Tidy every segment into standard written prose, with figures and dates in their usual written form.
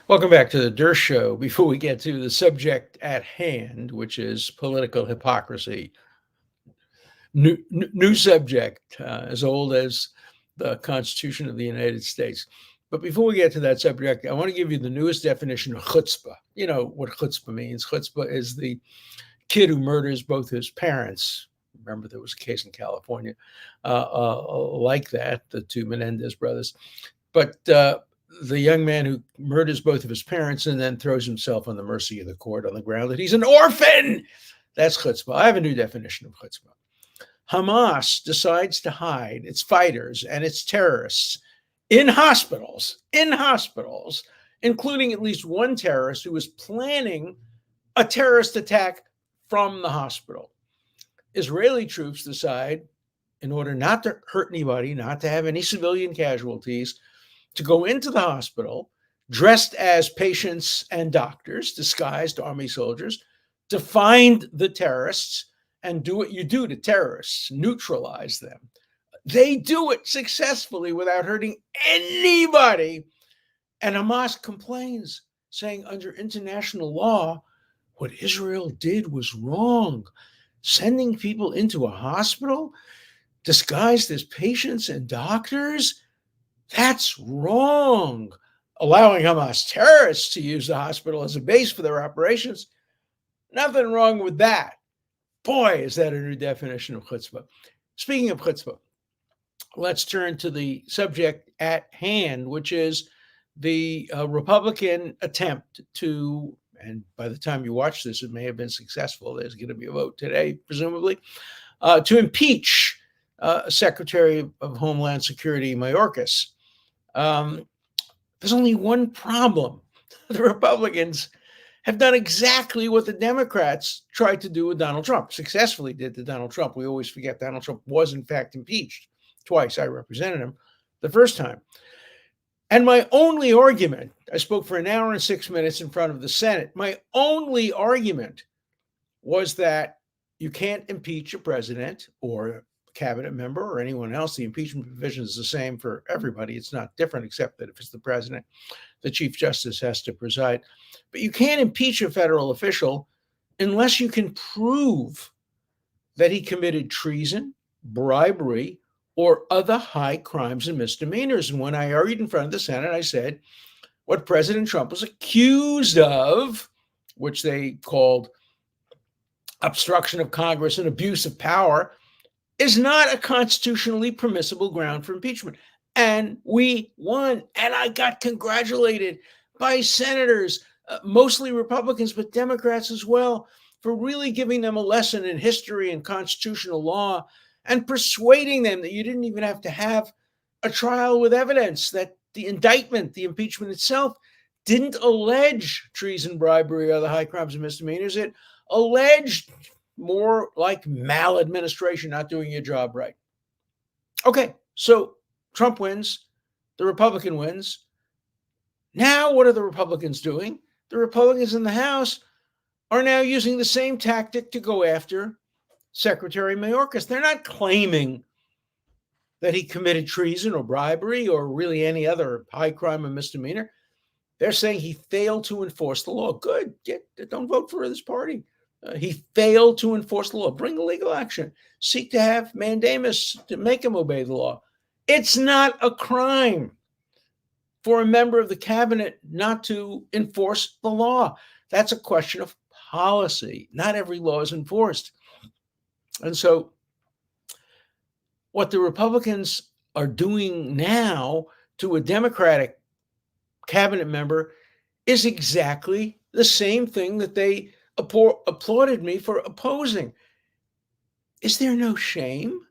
Welcome back to the Dershow. Before we get to the subject at hand, which is political hypocrisy, new subject, as old as the Constitution of the United States. But before we get to that subject, I want to give you the newest definition of chutzpah. You know what chutzpah means. Chutzpah is the kid who murders both his parents. Remember, there was a case in California like that, the two Menendez brothers. But the young man who murders both of his parents and then throws himself on the mercy of the court on the ground that he's an orphan. That's chutzpah. I have a new definition of chutzpah. Hamas decides to hide its fighters and its terrorists in hospitals, including at least one terrorist who was planning a terrorist attack from the hospital. Israeli troops decide, in order not to hurt anybody, not to have any civilian casualties, to go into the hospital dressed as patients and doctors, disguised army soldiers, to find the terrorists and do what you do to terrorists, neutralize them. They do it successfully without hurting anybody. And Hamas complains, saying under international law, what Israel did was wrong. Sending people into a hospital disguised as patients and doctors, that's wrong. Allowing Hamas terrorists to use the hospital as a base for their operations, nothing wrong with that. Boy, is that a new definition of chutzpah. Speaking of chutzpah, let's turn to the subject at hand, which is the Republican attempt to, and by the time you watch this, it may have been successful. There's going to be a vote today, presumably, to impeach Secretary of Homeland Security Mayorkas. There's only one problem. The Republicans have done exactly what the Democrats tried to do with Donald Trump, successfully did to Donald Trump. We always forget Donald Trump was, in fact, impeached twice. I represented him the first time. And my only argument, I spoke for an hour and 6 minutes in front of the Senate. My only argument was that you can't impeach a president or a cabinet member or anyone else. The impeachment provision is the same for everybody. It's not different, except that if it's the president, the Chief Justice has to preside. But you can't impeach a federal official unless you can prove that he committed treason, bribery, or other high crimes and misdemeanors. And when I argued in front of the Senate, I said what President Trump was accused of, which they called obstruction of Congress and abuse of power, is not a constitutionally permissible ground for impeachment. And we won. And I got congratulated by senators, mostly Republicans, but Democrats as well, for really giving them a lesson in history and constitutional law and persuading them that you didn't even have to have a trial with evidence, that the indictment, the impeachment itself, didn't allege treason, bribery, or other high crimes and misdemeanors. It alleged more like maladministration, not doing your job right. Okay, so Trump wins, the Republican wins. Now, what are the Republicans doing? The Republicans in the House are now using the same tactic to go after Secretary Mayorkas. They're not claiming that he committed treason or bribery or really any other high crime or misdemeanor. They're saying he failed to enforce the law. Good. Don't vote for this party. He failed to enforce the law. Bring legal action. Seek to have mandamus to make him obey the law. It's not a crime for a member of the cabinet not to enforce the law. That's a question of policy. Not every law is enforced. And so what the Republicans are doing now to a Democratic cabinet member is exactly the same thing that they applauded me for opposing. Is there no shame?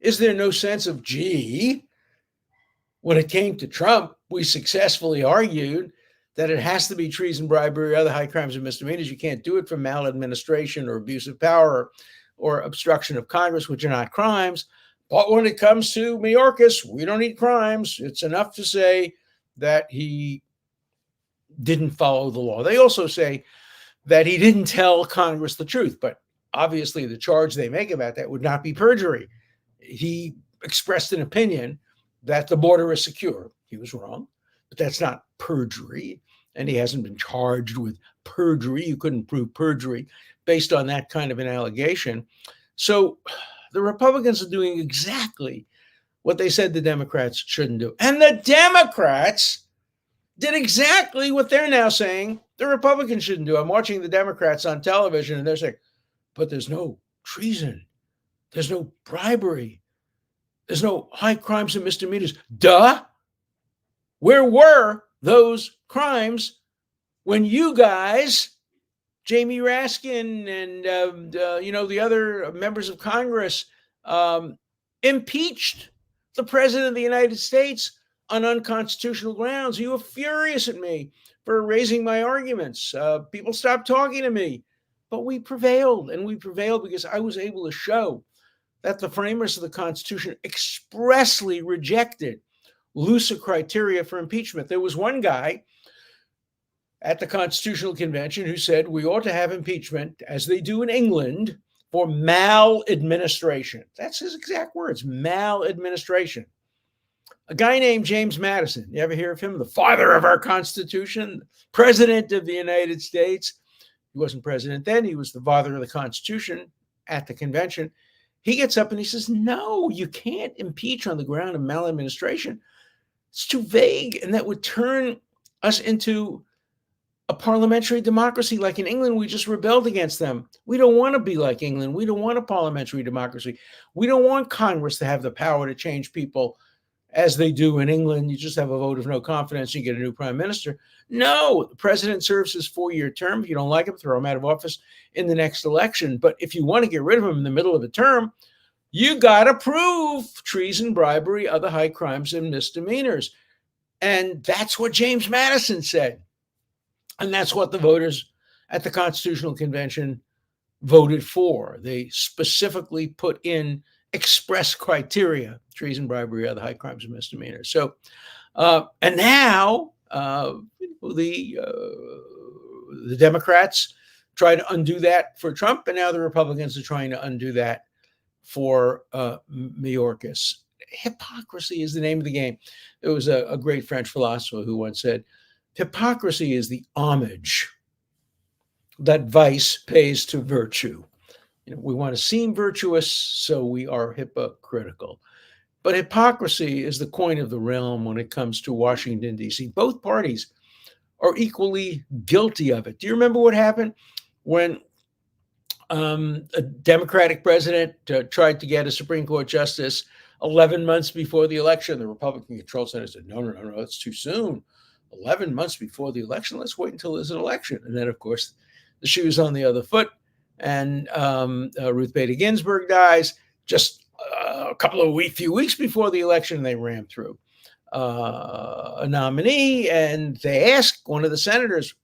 Is there no sense of, gee, when it came to Trump, we successfully argued that it has to be treason, bribery, or other high crimes and misdemeanors. You can't do it for maladministration or abuse of power or obstruction of Congress, which are not crimes. But when it comes to Mayorkas, we don't need crimes. It's enough to say that he didn't follow the law. They also say that he didn't tell Congress the truth, but obviously the charge they make about that would not be perjury. He expressed an opinion that the border is secure. He was wrong, but that's not perjury. and he hasn't been charged with perjury. You couldn't prove perjury based on that kind of an allegation. So the Republicans are doing exactly what they said the Democrats shouldn't do. And the Democrats did exactly what they're now saying the Republicans shouldn't do. I'm watching the Democrats on television, and they're saying, but there's no treason. There's no bribery. There's no high crimes and misdemeanors. Duh. Where were those crimes when you guys, Jamie Raskin and the other members of Congress, impeached the president of the United States on unconstitutional grounds? You were furious at me for raising my arguments. People stopped talking to me, but we prevailed, and we prevailed because I was able to show that the framers of the Constitution expressly rejected looser criteria for impeachment. There was one guy at the Constitutional Convention who said we ought to have impeachment, as they do in England, for maladministration. That's his exact words, maladministration. A guy named James Madison, you ever hear of him? The father of our Constitution, president of the United States. He wasn't president then. He was the father of the Constitution at the convention. He gets up and he says, no, you can't impeach on the ground of maladministration. It's too vague, and that would turn us into a parliamentary democracy. Like in England, we just rebelled against them. We don't want to be like England. We don't want a parliamentary democracy. We don't want Congress to have the power to change people as they do in England. You just have a vote of no confidence, you get a new prime minister. No, the president serves his 4-year term. If you don't like him, throw him out of office in the next election. But if you want to get rid of him in the middle of a term, you got to prove treason, bribery, other high crimes and misdemeanors. And that's what James Madison said. And that's what the voters at the Constitutional Convention voted for. They specifically put in express criteria: treason, bribery, other high crimes and misdemeanors. So, and now the Democrats try to undo that for Trump, and now the Republicans are trying to undo that for Mayorkas. Hypocrisy is the name of the game. There was a great French philosopher who once said, hypocrisy is the homage that vice pays to virtue. We want to seem virtuous, so we are hypocritical. But hypocrisy is the coin of the realm when it comes to Washington, D.C. Both parties are equally guilty of it. Do you remember what happened when a Democratic president tried to get a Supreme Court justice 11 months before the election? The Republican-controlled Senate said, no, that's too soon. 11 months before the election, let's wait until there's an election. And then, of course, the shoe is on the other foot, and Ruth Bader Ginsburg dies just a few weeks before the election. They ran through a nominee, and they asked one of the senators,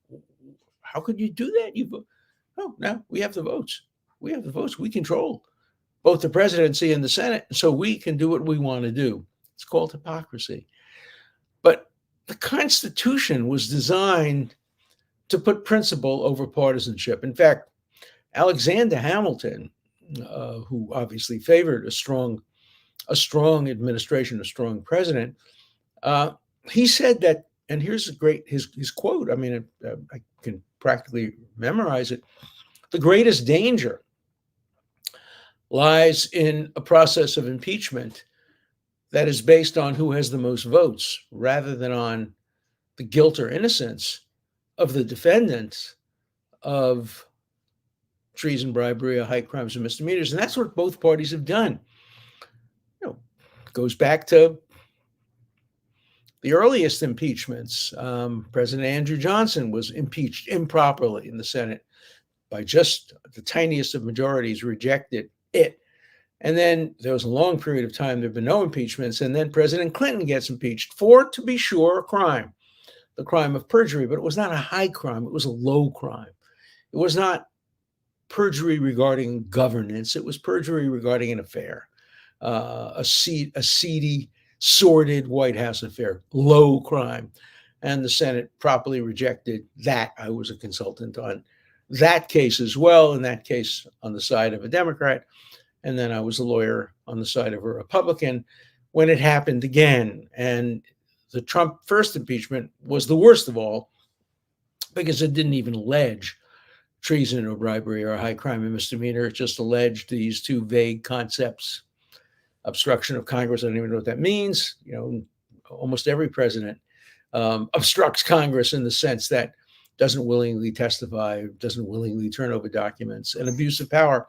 how could you do that? No, we have the votes. We have the votes. We control both the presidency and the Senate, so we can do what we want to do. It's called hypocrisy. But the Constitution was designed to put principle over partisanship. In fact, Alexander Hamilton, who obviously favored a strong administration, a strong president, he said that, and here's his quote. I mean, I can practically memorize it. The greatest danger lies in a process of impeachment that is based on who has the most votes, rather than on the guilt or innocence of the defendants of treason, bribery, or high crimes and misdemeanors. And that's what both parties have done. It goes back to the earliest impeachments. President Andrew Johnson was impeached improperly in the Senate by just the tiniest of majorities, rejected it. And then there was a long period of time there have been no impeachments. And then President Clinton gets impeached for, to be sure, a crime, the crime of perjury. But it was not a high crime. It was a low crime. It was not perjury regarding governance. It was perjury regarding an affair, a seedy, sordid White House affair, low crime. And the Senate properly rejected that. I was a consultant on that case as well, in that case on the side of a Democrat. And then I was a lawyer on the side of a Republican when it happened again. And the Trump first impeachment was the worst of all, because it didn't even allege treason or bribery or a high crime and misdemeanor. It just alleged these two vague concepts: obstruction of Congress. I don't even know what that means. Almost every president obstructs Congress in the sense that doesn't willingly testify, doesn't willingly turn over documents, and abuse of power.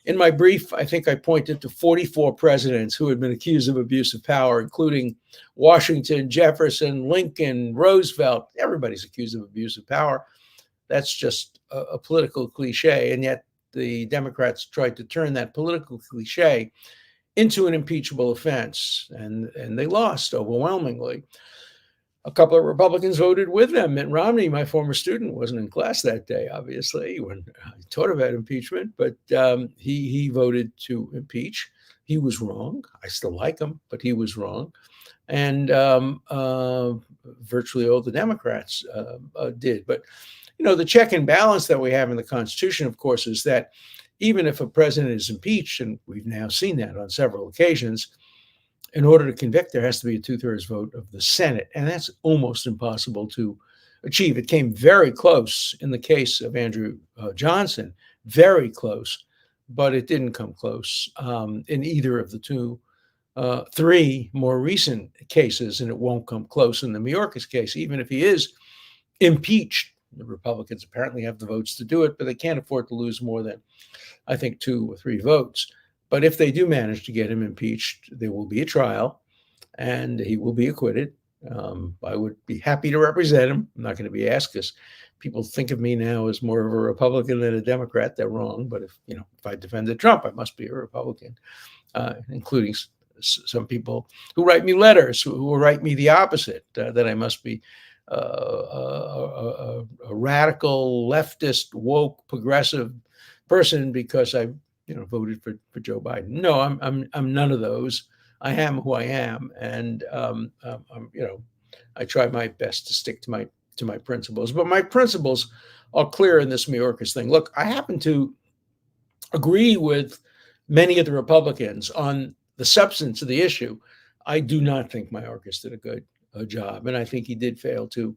In my brief, I think I pointed to 44 presidents who had been accused of abuse of power, including Washington, Jefferson, Lincoln, Roosevelt. Everybody's accused of abuse of power. That's just a political cliche. And yet the Democrats tried to turn that political cliche into an impeachable offense, and they lost overwhelmingly. A couple of Republicans voted with them. Mitt Romney, my former student, wasn't in class that day, obviously, when I taught about impeachment, but he voted to impeach. He was wrong. I still like him, but he was wrong. And virtually all the Democrats did. But, the check and balance that we have in the Constitution, of course, is that even if a president is impeached, and we've now seen that on several occasions, in order to convict, there has to be a 2/3 vote of the Senate, and that's almost impossible to achieve. It came very close in the case of Andrew Johnson, very close, but it didn't come close in either of the three more recent cases, and it won't come close in the Mayorkas case, even if he is impeached. The Republicans apparently have the votes to do it, but they can't afford to lose more than, I think, 2 or 3 votes. But if they do manage to get him impeached, there will be a trial and he will be acquitted. I would be happy to represent him. I'm not going to be asked, because people think of me now as more of a Republican than a Democrat. They're wrong. But if I defended Trump, I must be a Republican, including some people who write me letters who write me the opposite, that I must be a radical, leftist, woke, progressive person because I voted for Joe Biden. No, I'm none of those. I am who I am, and I try my best to stick to my principles. But my principles are clear in this Mayorkas thing. Look, I happen to agree with many of the Republicans on the substance of the issue. I do not think Mayorkas did a good job, and I think he did fail to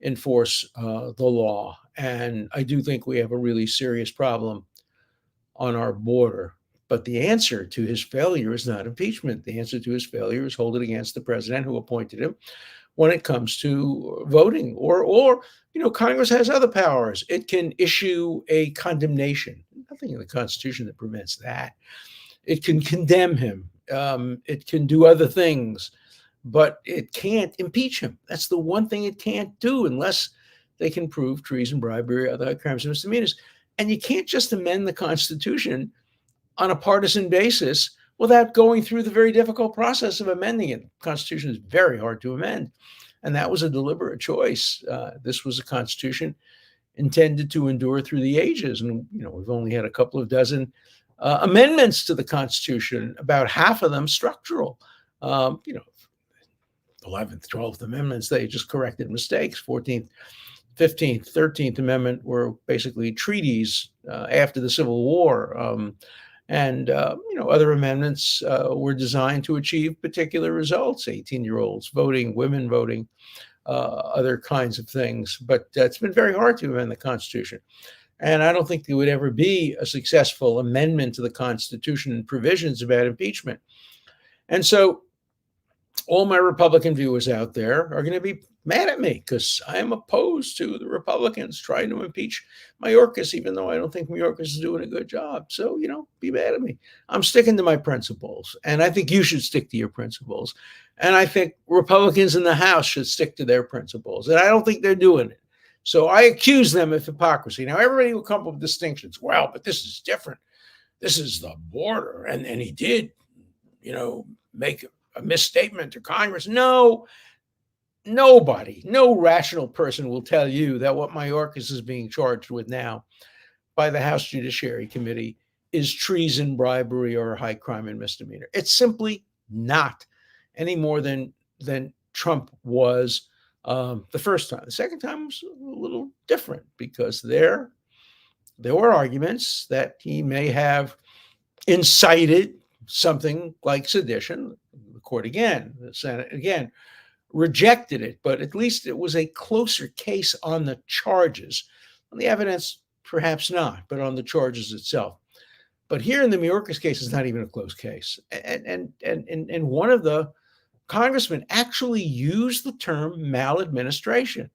enforce the law. And I do think we have a really serious problem on our border. But the answer to his failure is not impeachment. The answer to his failure is hold it against the president who appointed him when it comes to voting. Or Congress has other powers. It can issue a condemnation. Nothing in the Constitution that prevents that. It can condemn him. It can do other things, but it can't impeach him. That's the one thing it can't do unless they can prove treason, bribery, other crimes and misdemeanors. And you can't just amend the Constitution on a partisan basis without going through the very difficult process of amending it. The Constitution is very hard to amend, and that was a deliberate choice. This was a Constitution intended to endure through the ages, and we've only had a couple of dozen amendments to the Constitution, about half of them structural. 11th, 12th Amendments, they just corrected mistakes. 14th, 15th, 13th Amendment were basically treaties after the Civil War. Other amendments were designed to achieve particular results: 18-year-olds voting, women voting, other kinds of things. But it's been very hard to amend the Constitution. And I don't think there would ever be a successful amendment to the Constitution and provisions about impeachment. And so all my Republican viewers out there are going to be mad at me because I am opposed to the Republicans trying to impeach Mayorkas, even though I don't think Mayorkas is doing a good job. So, be mad at me. I'm sticking to my principles, and I think you should stick to your principles. And I think Republicans in the House should stick to their principles, and I don't think they're doing it. So I accuse them of hypocrisy. Now, everybody will come up with distinctions. Well, but this is different. This is the border, and he did, make a misstatement to Congress. No, nobody, no rational person will tell you that what Mayorkas is being charged with now by the House Judiciary Committee is treason, bribery, or high crime and misdemeanor. It's simply not, any more than Trump was the first time. The second time was a little different because there were arguments that he may have incited something like sedition. The court again, the Senate again, rejected it, but at least it was a closer case on the charges. On the evidence, perhaps not, but on the charges itself. But here in the Mayorkas case, it's not even a close case. And one of the congressmen actually used the term maladministration.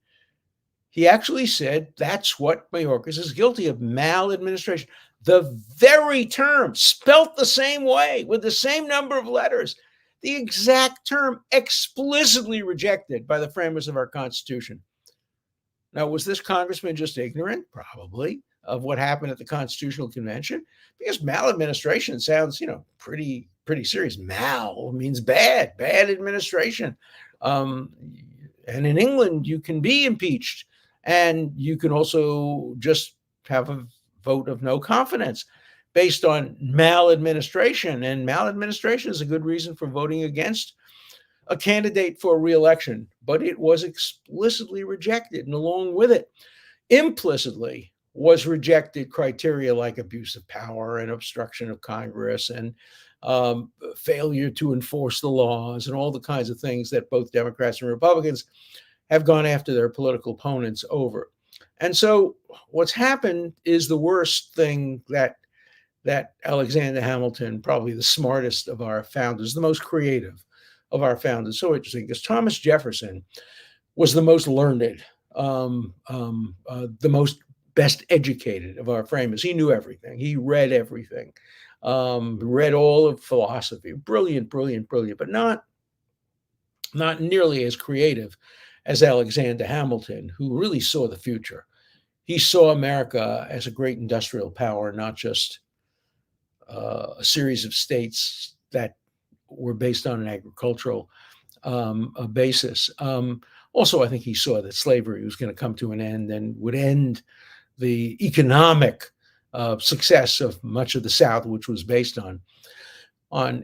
He actually said that's what Mayorkas is guilty of, maladministration. The very term, spelt the same way, with the same number of letters, the exact term explicitly rejected by the framers of our Constitution. Now, was this congressman just ignorant? Probably, of what happened at the Constitutional Convention, because maladministration sounds, pretty serious. Mal means bad administration. And in England, you can be impeached, and you can also just have a vote of no confidence based on maladministration. And maladministration is a good reason for voting against a candidate for re-election, but it was explicitly rejected. And along with it, implicitly was rejected criteria like abuse of power and obstruction of Congress and failure to enforce the laws and all the kinds of things that both Democrats and Republicans have gone after their political opponents over. And so what's happened is the worst thing that Alexander Hamilton, probably the smartest of our founders, the most creative of our founders, so interesting, because Thomas Jefferson was the most learned, the most best educated of our framers. He knew everything. He read everything, read all of philosophy. Brilliant, but not nearly as creative as Alexander Hamilton, who really saw the future. He saw America as a great industrial power, not just a series of states that were based on an agricultural basis. Also, I think he saw that slavery was going to come to an end and would end the economic success of much of the South, which was based on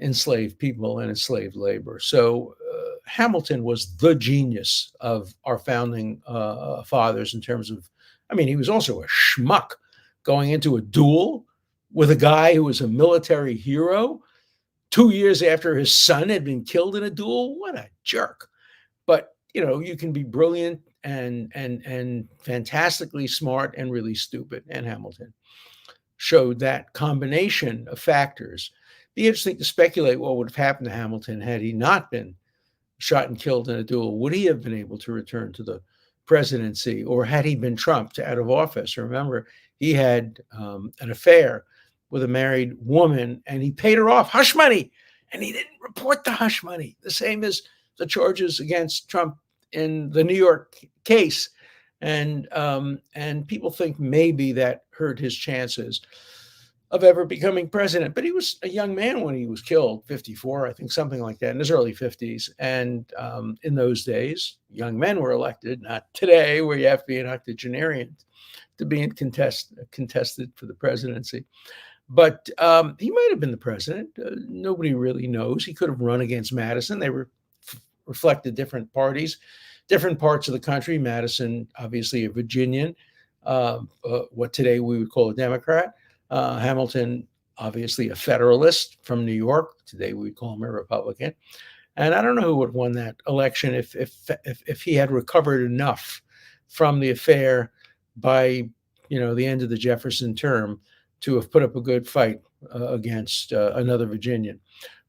enslaved people and enslaved labor. So Hamilton was the genius of our founding fathers in terms of, he was also a schmuck going into a duel with a guy who was a military hero 2 years after his son had been killed in a duel. What a jerk. But, you can be brilliant and fantastically smart and really stupid. And Hamilton showed that combination of factors. Be interesting to speculate what would have happened to Hamilton had he not been shot and killed in a duel. Would he have been able to return to the presidency, or had he been trumped out of office? Remember, he had an affair with a married woman, and he paid her off hush money, and he didn't report the hush money, the same as the charges against Trump in the New York case. And people think maybe that hurt his chances of ever becoming president. But he was a young man when he was killed, 54, I think, something like that, in his early 50s. And in those days, young men were elected, not today, where you have to be an octogenarian to be contested for the presidency. But he might have been the president. Nobody really knows. He could have run against Madison. They reflected different parties, different parts of the country. Madison, obviously a Virginian, what today we would call a Democrat. Hamilton, obviously a Federalist from New York. Today we would call him a Republican. And I don't know who would have won that election if he had recovered enough from the affair by the end of the Jefferson term to have put up a good fight against another Virginian.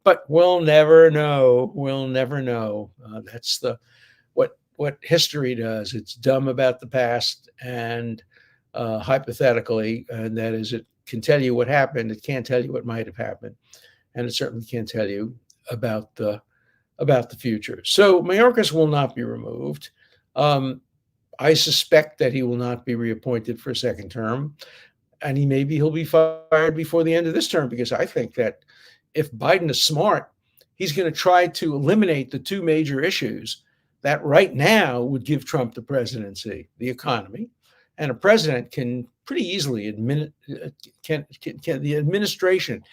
But we'll never know. We'll never know. That's what history does. It's dumb about the past and hypothetically, and that is, it can tell you what happened. It can't tell you what might have happened, and it certainly can't tell you about the future. So Mayorkas will not be removed. I suspect that he will not be reappointed for a second term, and he'll be fired before the end of this term, because I think that if Biden is smart, he's going to try to eliminate the two major issues that right now would give Trump the presidency: the economy. And a president can pretty easily the administration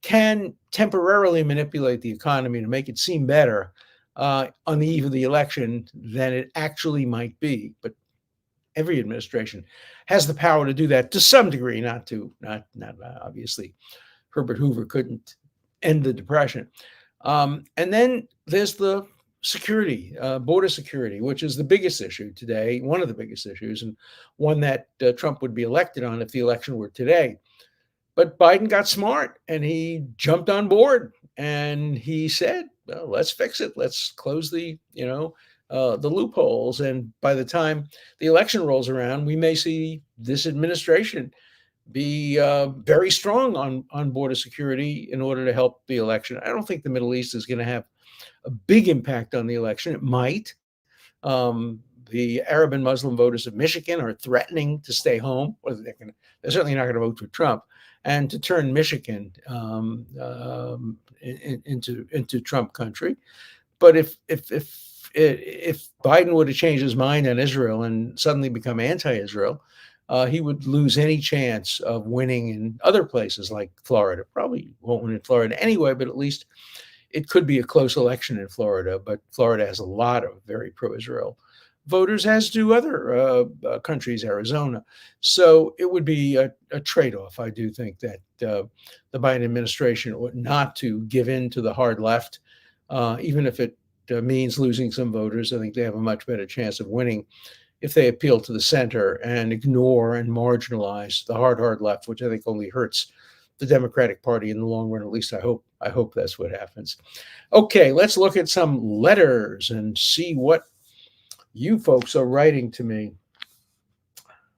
can temporarily manipulate the economy to make it seem better on the eve of the election than it actually might be. But every administration has the power to do that to some degree, not obviously. Herbert Hoover couldn't end the Depression. And then there's the security, border security, which is the biggest issue today, one of the biggest issues, and one that Trump would be elected on if the election were today. But Biden got smart and he jumped on board and he said, well, let's fix it. Let's close the loopholes. And by the time the election rolls around, we may see this administration be very strong on border security in order to help the election. I don't think the Middle East is going to have a big impact on the election. It might. The Arab and Muslim voters of Michigan are threatening to stay home. They're certainly not going to vote for Trump, and to turn Michigan into Trump country. But if Biden would have changed his mind on Israel and suddenly become anti-Israel, he would lose any chance of winning in other places like Florida. Probably won't win in Florida anyway, but at least it could be a close election in Florida. But Florida has a lot of very pro-Israel voters, as do other countries, Arizona. So it would be a trade-off. I do think that the Biden administration ought not to give in to the hard left, even if it means losing some voters. I think they have a much better chance of winning if they appeal to the center and ignore and marginalize the hard left, which I think only hurts the Democratic Party in the long run. At least I hope that's what happens. Okay, let's look at some letters and see what you folks are writing to me.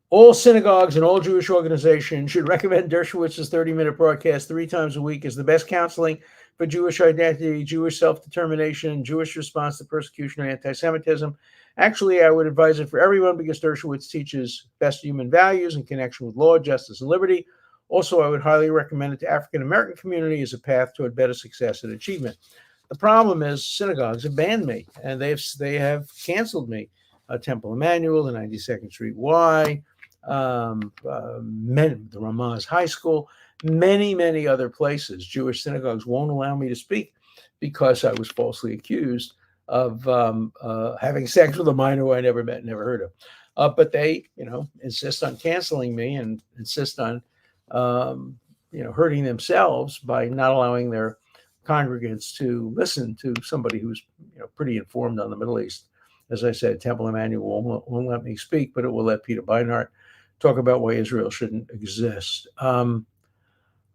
All synagogues and all Jewish organizations should recommend Dershowitz's 30-minute broadcast 3 times a week as the best counseling for Jewish identity, Jewish self-determination, Jewish response to persecution and anti-Semitism. Actually, I would advise it for everyone because Dershowitz teaches best human values in connection with law, justice, and liberty. Also, I would highly recommend it to African-American community as a path toward better success and achievement. The problem is synagogues have banned me, and they have canceled me. Temple Emmanuel, the 92nd Street Y, the Ramaz High School, many other places. Jewish synagogues won't allow me to speak because I was falsely accused of having sex with a minor who I never met, never heard of. But they, insist on canceling me and insist on, hurting themselves by not allowing their congregants to listen to somebody who's, pretty informed on the Middle East. As I said, Temple Emmanuel won't let me speak, but it will let Peter Beinart talk about why Israel shouldn't exist. I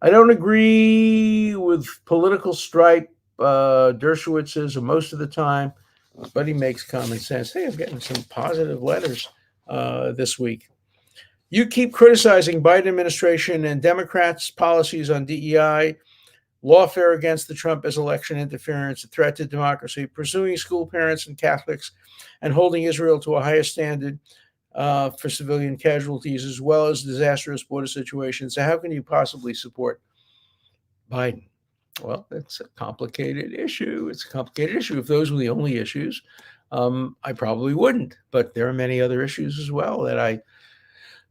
don't agree with political stripe. Dershowitz is most of the time, but he makes common sense. Hey, I'm getting some positive letters this week. You keep criticizing Biden administration and Democrats' policies on DEI, lawfare against the Trump as election interference, a threat to democracy, pursuing school parents and Catholics, and holding Israel to a higher standard for civilian casualties, as well as disastrous border situations. So how can you possibly support Biden? Well, it's a complicated issue. If those were the only issues, I probably wouldn't. But there are many other issues as well that I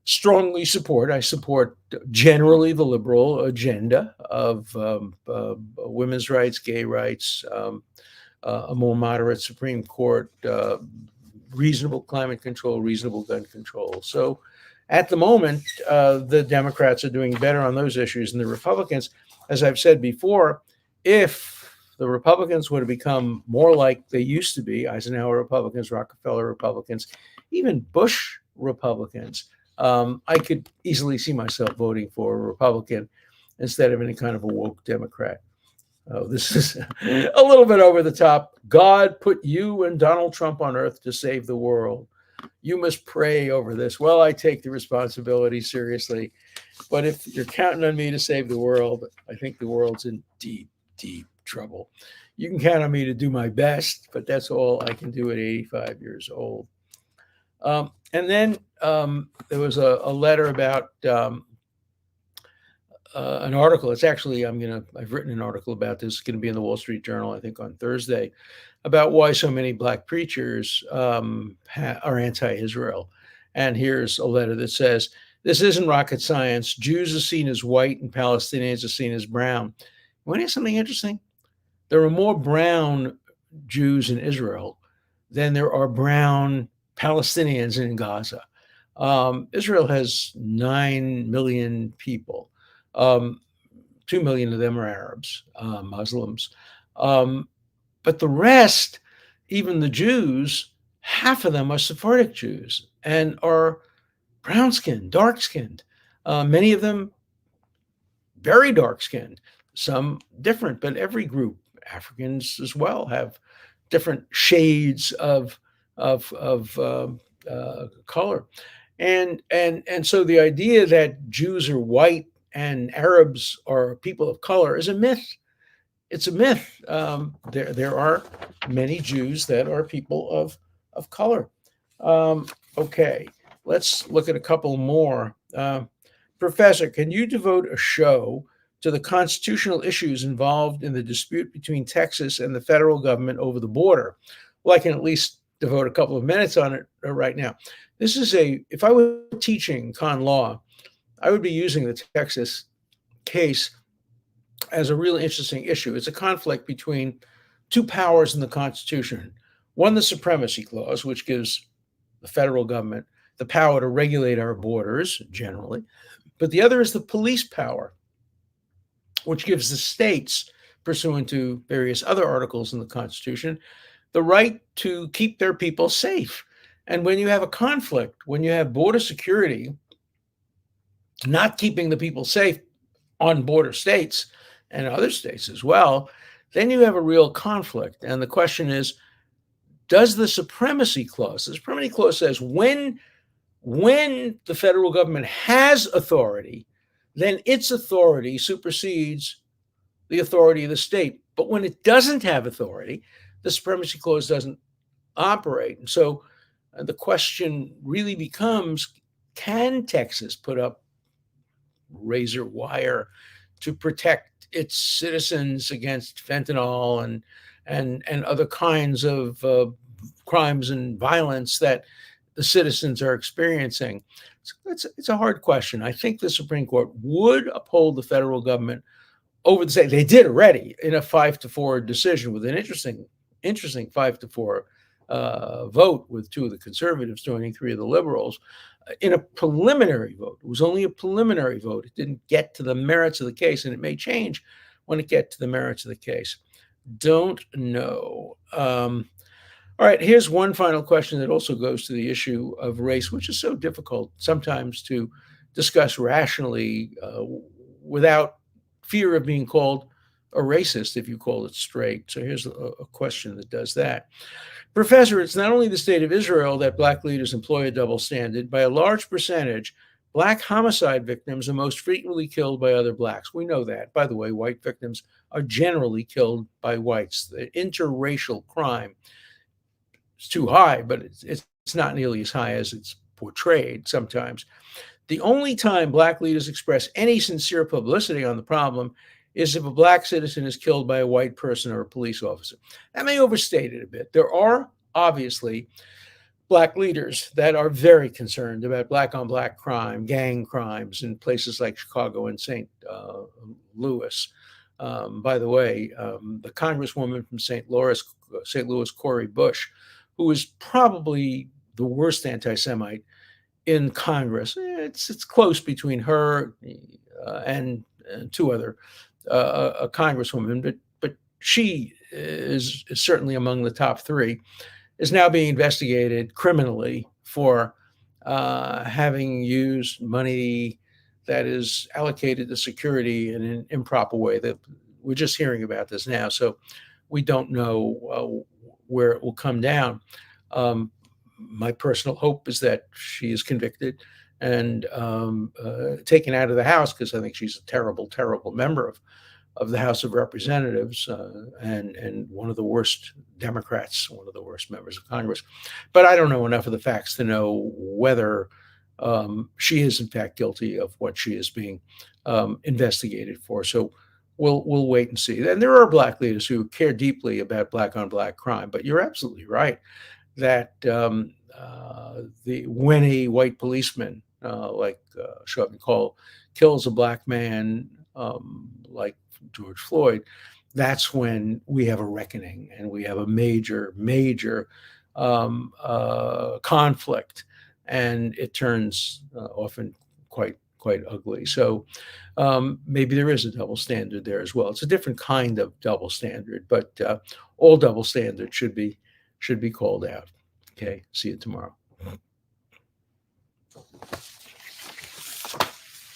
strongly support. I support generally the liberal agenda of women's rights, gay rights, a more moderate Supreme Court, reasonable climate control, reasonable gun control. So at the moment, the Democrats are doing better on those issues than the Republicans. As I've said before, if the Republicans were to become more like they used to be, Eisenhower Republicans, Rockefeller Republicans, even Bush Republicans, I could easily see myself voting for a Republican instead of any kind of a woke Democrat. Oh, this is a little bit over the top. God put you and Donald Trump on earth to save the world. You must pray over this. Well, I take the responsibility seriously. But if you're counting on me to save the world, I think the world's in deep trouble. You can count on me to do my best, but that's all I can do at 85 years old. And then there was a letter about an article. It's actually, I've written an article about this. It's going to be in the Wall Street Journal, I think, on Thursday, about why so many Black preachers are anti-Israel. And here's a letter that says, this isn't rocket science. Jews are seen as white and Palestinians are seen as brown. You want to hear something interesting? There are more brown Jews in Israel than there are brown Palestinians in Gaza. Israel has 9 million people. 2 million of them are Arabs, Muslims. But the rest, even the Jews, half of them are Sephardic Jews and are brown skinned, dark skinned. Many of them very dark skinned, some different, but every group, Africans as well, have different shades of color. And so the idea that Jews are white and Arabs are people of color is a myth. It's a myth. There are many Jews that are people of color. Okay, let's look at a couple more. Professor, can you devote a show to the constitutional issues involved in the dispute between Texas and the federal government over the border? Well, I can at least devote a couple of minutes on it right now. This is if I were teaching con law, I would be using the Texas case as a really interesting issue. It's a conflict between two powers in the Constitution. One, the Supremacy Clause, which gives the federal government the power to regulate our borders generally. But the other is the police power, which gives the states, pursuant to various other articles in the Constitution, the right to keep their people safe. And when you have a conflict, when you have border security not keeping the people safe on border states and other states as well, then you have a real conflict. And the question is, does the Supremacy Clause, the Supremacy Clause says when the federal government has authority, then its authority supersedes the authority of the state. But when it doesn't have authority, the Supremacy Clause doesn't operate. And so the question really becomes, can Texas put up razor wire to protect its citizens against fentanyl and other kinds of crimes and violence that the citizens are experiencing? It's a hard question. I think the Supreme Court would uphold the federal government over the state. They did already in a 5-4 decision with an interesting 5-4 vote, with 2 of the conservatives joining 3 of the liberals. In a preliminary vote. It was only a preliminary vote. It didn't get to the merits of the case, and it may change when it gets to the merits of the case. Don't know. All right, here's one final question that also goes to the issue of race, which is so difficult sometimes to discuss rationally without fear of being called a racist if you call it straight. So here's a question that does that. Professor, it's not only the state of Israel that Black leaders employ a double standard. By a large percentage, Black homicide victims are most frequently killed by other Blacks. We know that. By the way, white victims are generally killed by whites. The interracial crime is too high, but it's not nearly as high as it's portrayed sometimes. The only time Black leaders express any sincere publicity on the problem is if a Black citizen is killed by a white person or a police officer. That may overstate it a bit. There are obviously Black leaders that are very concerned about Black on Black crime, gang crimes in places like Chicago and St. Louis. By the way, the Congresswoman from St. Louis, Cori Bush, who is probably the worst anti-Semite in Congress. It's close between her and 2 other a congresswoman, but she is certainly among the top 3, is now being investigated criminally for having used money that is allocated to security in an improper way. That we're just hearing about this now, so we don't know where it will come down. My personal hope is that she is convicted and taken out of the House, because I think she's a terrible, terrible member of the House of Representatives and one of the worst Democrats, one of the worst members of Congress. But I don't know enough of the facts to know whether she is in fact guilty of what she is being investigated for. So we'll wait and see. And there are Black leaders who care deeply about Black on Black crime. But you're absolutely right that when a white policeman like Chauvin Cole kills a Black man like George Floyd, that's when we have a reckoning and we have a major conflict, and it turns often quite ugly. So maybe there is a double standard there as well. It's a different kind of double standard, but all double standards should be should be called out. Okay, see you tomorrow.